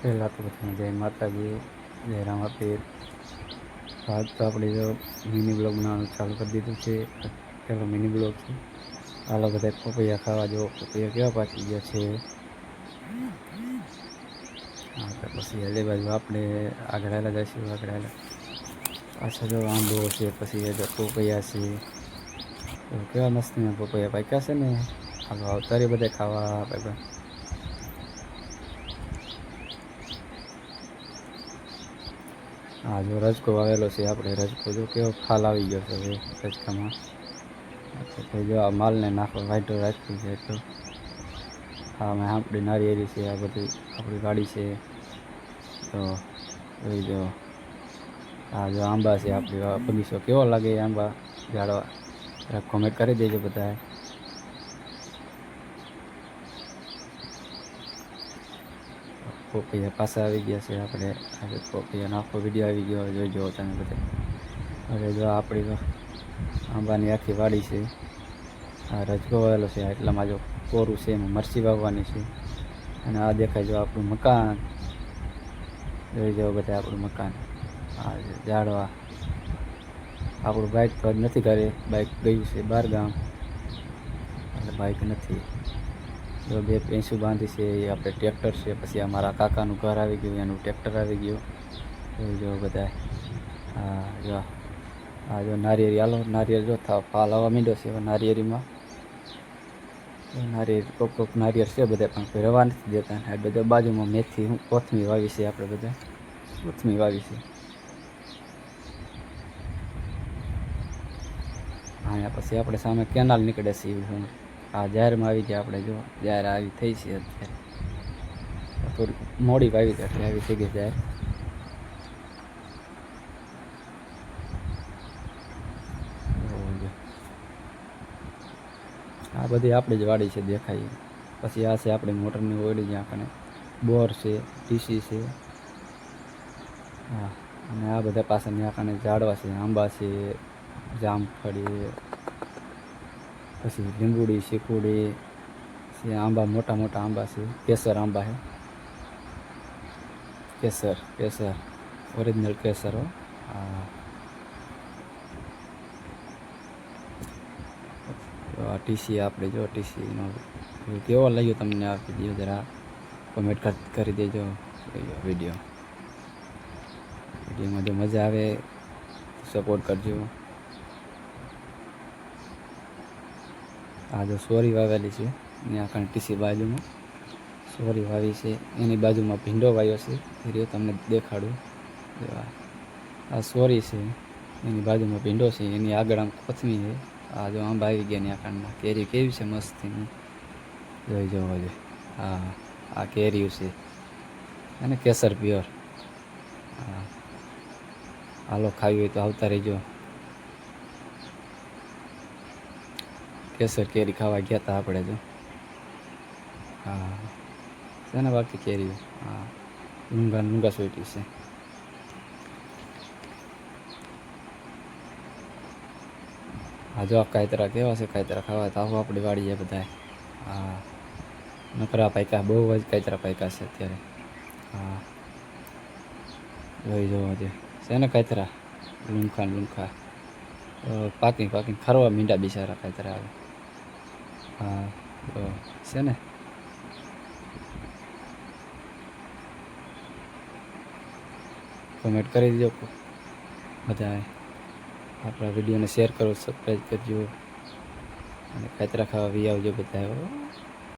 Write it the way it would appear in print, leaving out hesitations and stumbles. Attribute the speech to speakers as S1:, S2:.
S1: પહેલાં તો બધાને જય માતાજી, જય રામાપીર. આજ તો આપણે જો મિની બ્લોગ બનાવવાનું ચાલુ કરી દીધું છે. પહેલો મિની બ્લોગ છે. હાલો બધા પપૈયા ખાવા, જો પપૈયા કેવા પાકી ગયા છે. હા તો પછી એ બાજુ આપણે આગળ હાલ્યા જઈશું. આગળ હાલ્યા પાછા જો આંબો છે, પછી જો પપૈયા છે. તો કેવા મસ્તીના પપૈયા પાક્યા છે ને. હાલો આવતા રે બધા ખાવા. બાય. હા જો રજકો વાવેલો છે આપણે. રજકો જો કેવો ફાલ આવી ગયો છે હવે રજકામાં. તો જો આ માલને નાખવા વાઈટો રાખ્યું છે. તો હા મેં આપણી નારિયેરી છે, આ બધી આપણી વાડી છે. તો જોઈ જો આ જો આંબા છે આપણી બગીચો કેવો લાગે એ આંબા ઝાડવા. કોમેન્ટ કરી દેજો બધાએ. પપૈયા પાછા આવી ગયા છે. આપણે આજે પપૈયાનો આખો વિડીયો આવી ગયો, જોઈજો તમે બધા. હવે જો આપણી તો આંબાની આખી વાડી છે. આ રજકો વાવેલો છે. એટલામાં જો કોરું છે, એમાં મરચી વાવવાની છે. અને આ દેખાય જો આપણું મકાન. જોઈ જાઓ બધા આપણું મકાન. આ ઝાડવા. આપણું બાઇક તો જ નથી ઘરે, બાઇક ગયું છે બહાર ગામ, એટલે બાઇક નથી. જો બે ભેંસું બાંધી છે, એ આપણે ટ્રેક્ટર છે. પછી અમારા કાકાનું ઘર આવી ગયું, એનું ટ્રેક્ટર આવી ગયું. જોઈ જો બધા. હા જો નારિયેરી. હાલો નારિયેળ જો ફાલ આવવા માંડ્યો છે હવે નારિયેરીમાં. કોક નારિયેળ છે બધા, પણ કોઈ રવા નથી દેતા. આ બધા બાજુમાં મેથી કોથમી વાવી છે આપણે બધા. કોથમી વાવી છે. અહીંયા પછી આપણે સામે કેનાલ નીકળે છે. આ જાહેરમાં આવી ગયા આપણે. જો જાહેર આવી થઈ છે અત્યારે. થોડીક મોડી વાવી એટલે આવી થઈ ગઈ જાહેર. આ બધી આપણી જ વાડી છે દેખાય. પછી આ છે આપણી મોટરની ઓયડી, જ્યાં કને બોર છે, ટીસી છે. હા અને આ બધા પાછળ ત્યાં કને ઝાડવા છે, આંબા છે, જામફળી, પછી લીંબુડી, શીકુડી છે. આંબા મોટા મોટા આંબા છે. કેસર આંબા છે. કેસર ઓરિજિનલ કેસર હો. હા આ ટીસી આપણે જો ટીસીનો કેવો લાગ્યો તમને આ વિડીયો, જરા કોમેન્ટ કરી દેજો. વિડીયોમાં જો મજા આવે સપોર્ટ કરજો. આ જો સોરી વાવેલી છે, ત્યાં કાંઈ ટીસી બાજુમાં સોરી વાવી છે. એની બાજુમાં ભીંડો વાવ્યો છે, એ રહ્યો તમને દેખાડું. આ સોરી છે, એની બાજુમાં ભીંડો છે, એની આગળ આમ કોથમી છે. આ જો આંબા આવી ગયા ત્યાં કાંડના. કેરી કેવી છે મસ્તીની, જોઈ જવો જોઈએ. હા આ કેરીયું છે અને કેસર પ્યોર. હા હાલો ખાવી હોય તો આવતા રહેજો. કેસર કેરી ખાવા ગયા હતા આપણે જો. હા છે ને બાકી કેરીઓ. હા લુંગા સોટી છે. હા જો કાયતરા કેવા છે. કાયતરા ખાવા તો આવો આપણી વાડીએ બધા. હા નકરા પાયકા, બહુ જ કાયતરા પાયકા છે અત્યારે. હા જોઈ જવો છે ને કાયતરા લુંખા પાકી ખરવા મીંડા બિચારા કાયતરા આવે. હા તો છે ને. કોમેન્ટ કરી દેજો બધાએ. આપણા વિડીયોને શેર કરો, સબસ્ક્રાઈબ કરજો અને કાતરા ખાવા બી આવજો બધા.